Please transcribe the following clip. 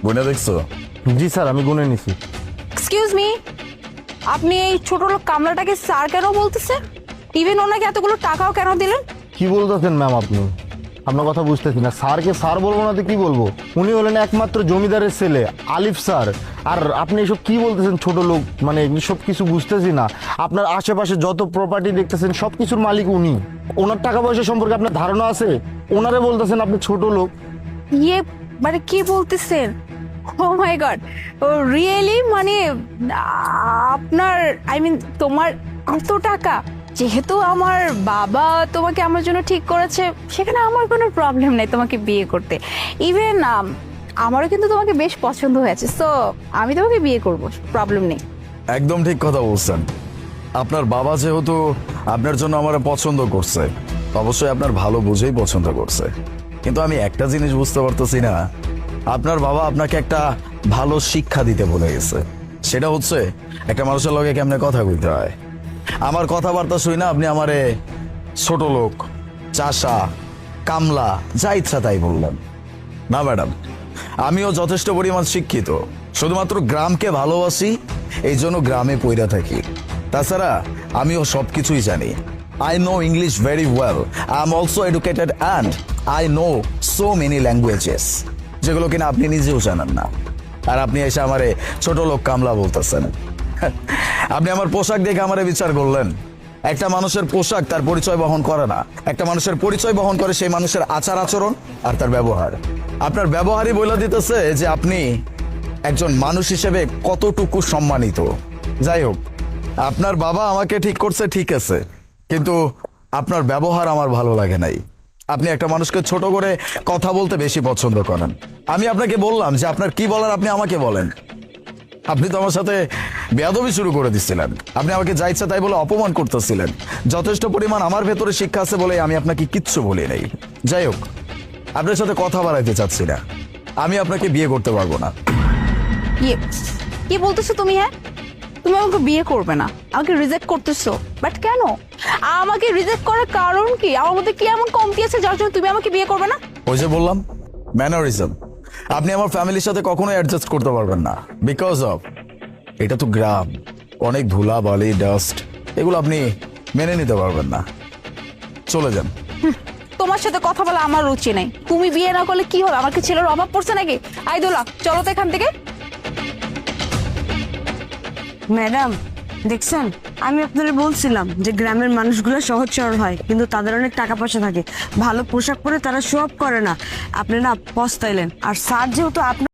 গুনে দেখছো? জি স্যার, আমি গুনে নিছি। এক্সকিউজ মি, আপনি এই ছোট লোক কামলাটাকে স্যার কেন বলতেছেন? ইভেন ওনাকে এতগুলো টাকাও কেন দিলেন? কি বলতেছেন ম্যাম আপনি? আপনার কথা বুঝতেছি না। স্যারকে স্যার বলবো না তো কি বলবো? উনি হলেন একমাত্র জমিদারের ছেলে আলিফ স্যার। আর আপনি এসব কি বলতেছেন ছোট লোক? মানে সব কিছু বুঝতেছি না। আপনার আশেপাশে যত প্রপার্টি দেখতেছেন সব কিছুর মালিক উনি। ওনার টাকা পয়সা সম্পর্কে আপনার ধারণা আছে? ওনারে বলতেছেন আপনি ছোট লোক। ইয়ে মানে কি বলতেছেন? ও মাই গড, ও রিয়েলি? মানে আপনার আই মিন তোমার এত টাকা? যেহেতু আমার বাবা তোমাকে আমার জন্য ঠিক করেছে, সেখানে আমার কোনো প্রবলেম নেই তোমাকে বিয়ে করতে। ইভেন আমারও কিন্তু তোমাকে বেশ পছন্দ হয়েছে, সো আমি তোমাকে বিয়ে করব, প্রবলেম নেই। একদম ঠিক কথা বলছেন। আপনার বাবা যেহেতু আপনার জন্য আমার পছন্দ করছে, অবশ্যই আপনার ভালো বুঝেই পছন্দ করছে। কিন্তু আমি একটা জিনিস বুঝতে পারতেছি না, আপনার বাবা আপনাকে একটা ভালো শিক্ষা দিতে বলে গেছে। সেটা হচ্ছে একটা মানুষের লগে কেমনে কথা বলতে হয়। আমার কথাবার্তা শুই না আপনি আমারে ছোট লোক, চাষা, কামলা, যা ইচ্ছা তাই বললেন। না ম্যাডাম, আমিও যথেষ্ট পরিমাণ শিক্ষিত, শুধুমাত্র গ্রামকে ভালোবাসি, এই জন্য গ্রামে পইরা থাকি। তাছাড়া আমিও সবকিছুই জানি। I know English very well, I am also educated and I know so many languages, যেগুলো কিনা আপনি নিজেও জানেন না। আর আপনি এসে আমারে ছোট লোক কামলা বলতেছেন। আপনি আমার পোশাক দেখে আমারে বিচার করলেন। একটা মানুষের পোশাক তার পরিচয় বহন করে না। একটা মানুষের পরিচয় বহন করে সেই মানুষের আচার আচরণ আর তার ব্যবহার। আপনার ব্যবহারই বলে দিতেছে যে আপনি একজন মানুষ হিসেবে কতটুকু সম্মানিত। যাই হোক, আপনার বাবা আমাকে ঠিক করছে, ঠিক আছে, কিন্তু আপনার ব্যবহার আমার ভালো লাগে নাই। আপনি একটা মানুষকে ছোট করে কথা বলতে বেশি পছন্দ করেন। আমি আপনাকে বললাম যে আপনার কি বলার আপনি আমাকে বলেন। আপনি তো আমার সাথে বেয়াদবি শুরু করে দিচ্ছিলেন। আপনি আমাকে যা ইচ্ছা তাই বলে অপমান করতেছিলেন। যথেষ্ট পরিমাণ আমার ভেতরে শিক্ষা আছে বলে আমি আপনাকে কিচ্ছু বলি নাই। যাই হোক, আপনার সাথে কথা বাড়াইতে চাচ্ছি না। আমি আপনাকে বিয়ে করতে পারবো না। ইয়ে কি বলতেছো তুমি? হ্যাঁ, তুমি আমাকে বিয়ে করবে না, আমাকে রিজেক্ট করতেছো। বাট কেন? আমাকে রিজেক্ট করার কারণ কি? আমার মধ্যে কি এমন কমতি আছে যার জন্য তুমি আমাকে বিয়ে করবে না? ওই যে বললাম, ম্যানারিজম। আপনি আমার ফ্যামিলির সাথে কখনোই অ্যাডজাস্ট করতে পারবেন না, বিকজ অফ এটা তো গ্রাম, অনেক ধুলা বালি ডাস্ট, এগুলো আপনি মেনে নিতে পারবেন না। চলে যান। তোমার সাথে কথা বলা আমার রুচি নেই। তুমি বিয়ে না করলে কি হবে? আমার কি ছেলের অভাব পড়ছে নাকি? আইদোলা, চলো তো এখান থেকে। ম্যাডাম দেখছেন, আমি আপনাদের বলছিলাম যে গ্রামের মানুষগুলো সহজ সরল হয়, কিন্তু তাদের অনেক টাকা পয়সা থাকে, ভালো পোশাক পরে তারা শো অফ করে না। আপনি না পস্তাইলেন। আর স্যার যেহেতু আপনার